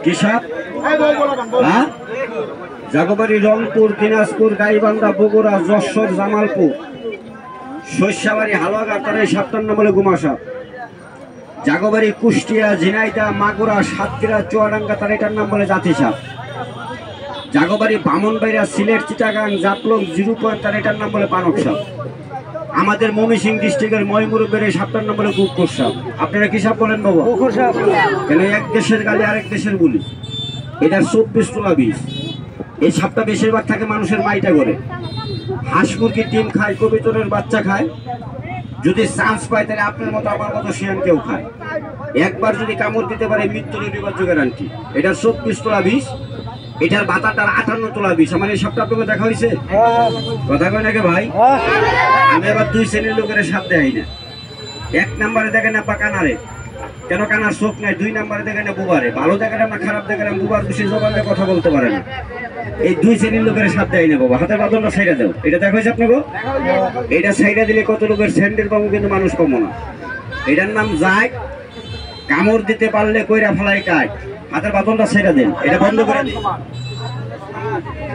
কি সাপ? হ্যাঁ, জাগবাড়ি, রংপুর, দিনাজপুর, গাইবান্ধা, বগুড়া, যশোর, জামালপুর, শস্যাবাড়ি, হালুয়াঘাট, তার এই সাপটার নাম বলে গুমা সাপ। জাগবাড়ি, কুষ্টিয়া, ঝিনাইদহ, মাগুরা, সাতক্ষীরা, চুয়াডাঙ্গা, তার এটার নাম বলে জাতি সাপ। জাগবাড়ি, বামনবাড়িয়া, সিলেট, চিটাগাং, জাপলং, জিরো পয়েন্ট, তার এটার নাম বলে পানক সাপ। আমাদের ময়মনসিংহ ডিস্ট্রিক্টের ময়মুরুবের এই সাপটার নাম বলে কুকুর সাপ। আপনারা কি সাপ বলেন বাবা? কেন এক দেশের গালি আরেক দেশের বলি। এটার 24 তোলা বিষ। এই সাপটা বেশিরভাগ থাকে মানুষের মাইটা করে। হাঁস মুরগির ডিম খায়, কবিতরের বাচ্চা খায়। যদি চান্স পায় তাহলে আপনার মতো আমার মতো শিয়ান কেউ খায়। একবার যদি কামড় দিতে পারে মৃত্যুর নির্বাচক গ্যারান্টি। এটার 24 তোলা বিষ। এটার বাতাটার 58 তোলা বিষ। আমার এই সাপটা আপনাকে দেখা হয়েছে? কথা কয় নাকি ভাই? আমি আবার দুই শ্রেণীর লোকের সাপ দেখাই না। এক নম্বরে দেখেন আপা কানারে, কেন কানার চোখ নাই। দুই নম্বরে দেখেন বুবারে, ভালো দেখেন না খারাপ দেখেন বুবার বেশি জবানে কথা বলতে পারে না। এই দুই শ্রেণীর লোকের সাপ দেয় না বাবা। হাতের বাদনটা সাইডা দাও। এটা দেখা হয়েছে আপনাকে? এটা সাইডা দিলে কত লোকের স্যান্ডেল পাবো, কিন্তু মানুষ পাবো না। এটার নাম যায়, কামড় দিতে পারলে কইরা ফেলাই কাজ। হাতের বাদনটা সাইডা দেন, এটা বন্ধ করে দিন।